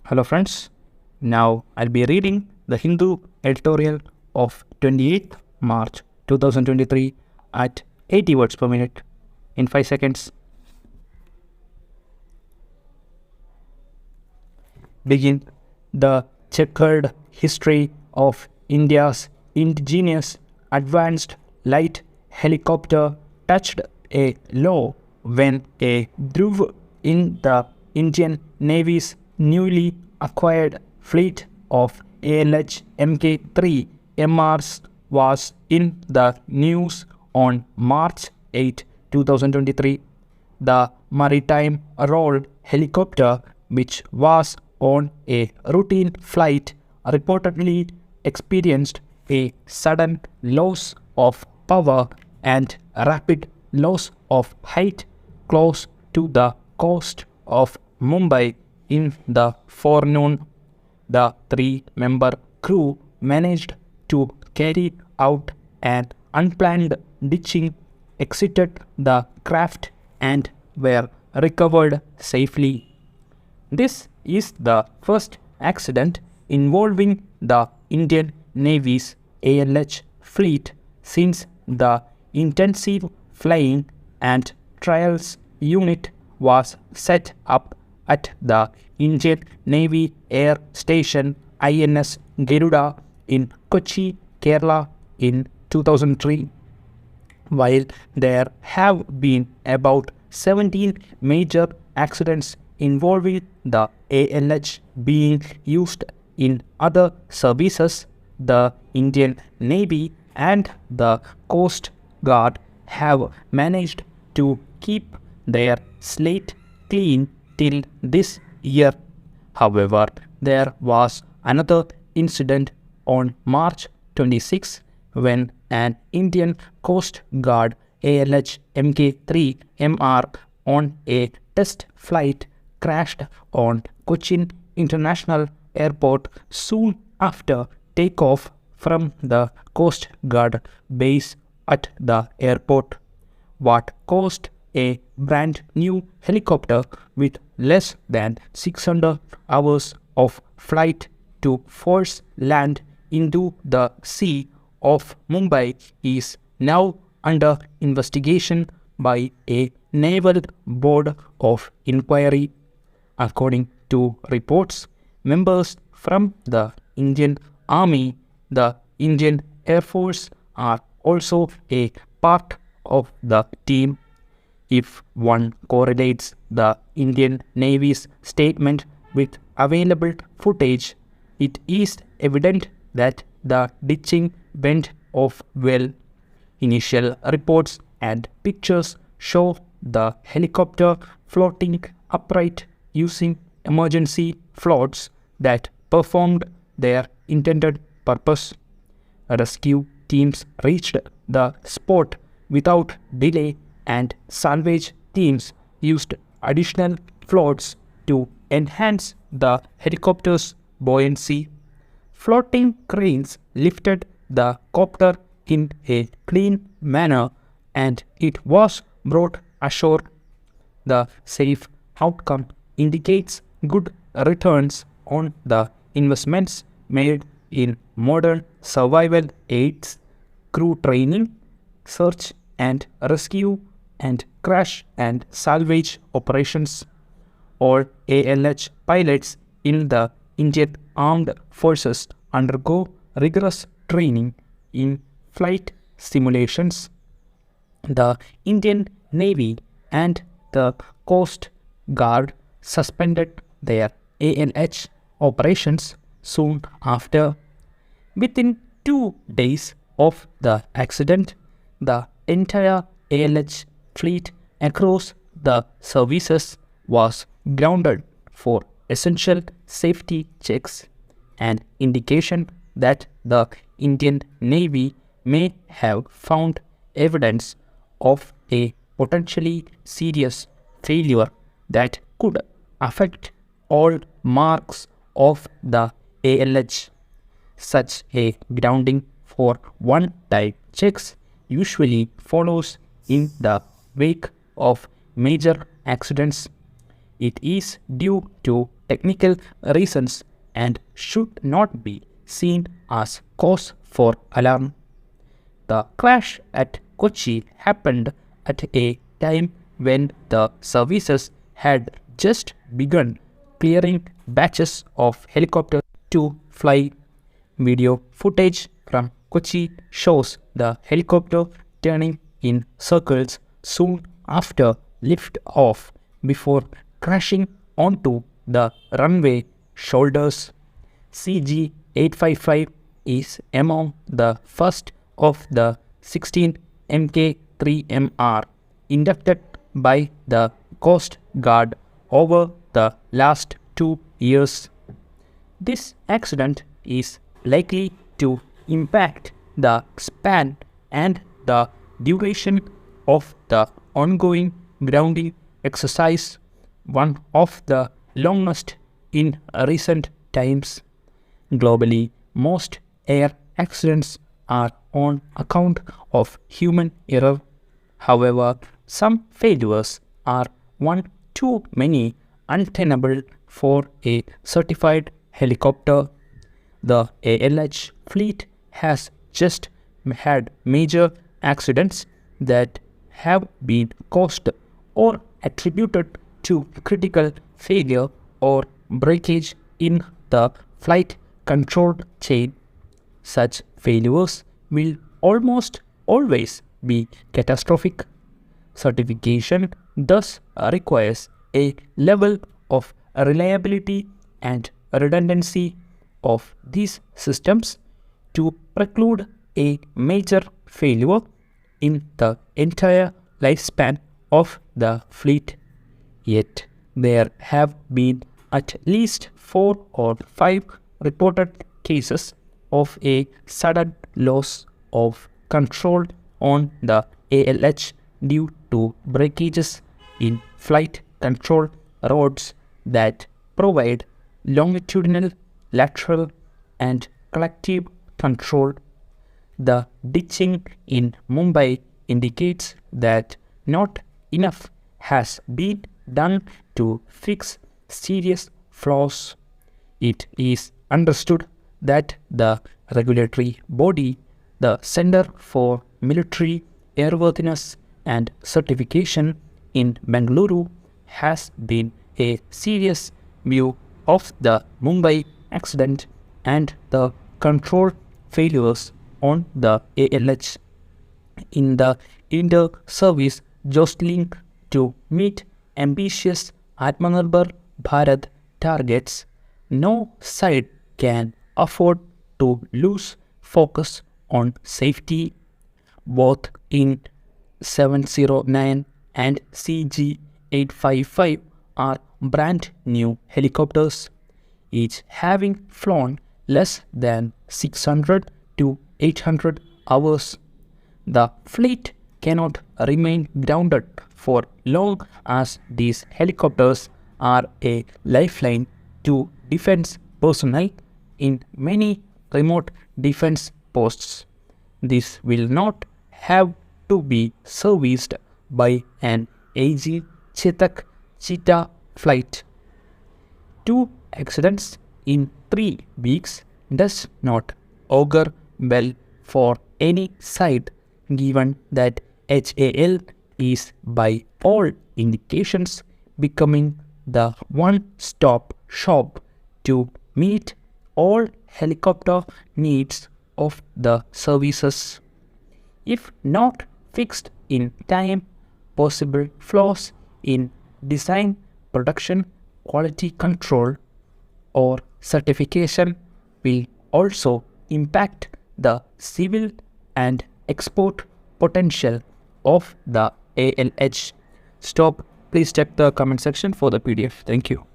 Hello friends, now I'll be reading the Hindu editorial of 28th March 2023 at 80 words per minute in 5 seconds. Begin the checkered history of India's indigenous advanced light helicopter touched a low when a Dhruv in the Indian Navy's newly acquired fleet of ALH Mk3 MRs was in the news on March 8, 2023. The maritime role helicopter, which was on a routine flight, reportedly experienced a sudden loss of power and rapid loss of height close to the coast of Mumbai in the forenoon. The three-member crew managed to carry out an unplanned ditching, exited the craft, and were recovered safely. This is the first accident involving the Indian Navy's ALH fleet since the Intensive Flying and Trials Unit was set up at the Indian Navy Air Station INS Garuda in Kochi, Kerala in 2003. While there have been about 17 major accidents involving the ALH being used in other services, the Indian Navy and the Coast Guard have managed to keep their slate clean till this year. However, there was another incident on March 26 when an Indian Coast Guard ALH Mk3 MR on a test flight crashed on Cochin International Airport soon after takeoff from the Coast Guard base at the airport. What caused a brand new helicopter with less than 600 hours of flight to force land into the sea of Mumbai is now under investigation by a Naval Board of Inquiry. According to reports, members from the Indian Army, the Indian Air Force are also a part of the team. If one correlates the Indian Navy's statement with available footage, it is evident that the ditching went off well. Initial reports and pictures show the helicopter floating upright using emergency floats that performed their intended purpose. Rescue teams reached the spot without delay, and salvage teams used additional floats to enhance the helicopter's buoyancy. Floating cranes lifted the copter in a clean manner and it was brought ashore. The safe outcome indicates good returns on the investments made in modern survival aids, crew training, search and rescue, and crash and salvage operations. All ALH pilots in the Indian Armed Forces undergo rigorous training in flight simulations. The Indian Navy and the Coast Guard suspended their ALH operations soon after. Within 2 days of the accident, the entire ALH fleet across the services was grounded for essential safety checks, an indication that the Indian Navy may have found evidence of a potentially serious failure that could affect all marks of the ALH. Such a grounding for one-time checks usually follows in the wake of major accidents. It is due to technical reasons and should not be seen as cause for alarm. The crash at Kochi happened at a time when the services had just begun clearing batches of helicopters to fly. Video footage from Kochi shows the helicopter turning in circles soon after lift-off before crashing onto the runway shoulders. CG-855 is among the first of the 16 Mk-3MR inducted by the Coast Guard over the last 2 years. This accident is likely to impact the span and the duration of the ongoing grounding exercise, one of the longest in recent times. Globally, most air accidents are on account of human error. However, some failures are one too many, untenable for a certified helicopter. The ALH fleet has just had major accidents that have been caused or attributed to critical failure or breakage in the flight control chain. Such failures will almost always be catastrophic. Certification thus requires a level of reliability and redundancy of these systems to preclude a major failure in the entire lifespan of the fleet. Yet, there have been at least 4 or 5 reported cases of a sudden loss of control on the ALH due to breakages in flight control rods that provide longitudinal, lateral, and collective control. The ditching in Mumbai indicates that not enough has been done to fix serious flaws. It is understood that the regulatory body, the Center for Military Airworthiness and Certification in Bengaluru, has been a serious view of the Mumbai accident and the control failures on the ALH. In the inter-service jostling to meet ambitious Atmanirbhar Bharat targets, no side can afford to lose focus on safety. Both in 709 and CG-855 are brand new helicopters, each having flown less than 600 to 800 hours. The fleet cannot remain grounded for long, as these helicopters are a lifeline to defense personnel in many remote defense posts. This will not have to be serviced by an AG Chetak Cheetah flight. 2 accidents in 3 weeks does not augur well for any side, given that HAL is by all indications becoming the one-stop shop to meet all helicopter needs of the services. If not fixed in time, possible flaws in design, production, quality control, or certification will also impact the civil and export potential of the ALH. Stop. Please check the comment section for the PDF. Thank you.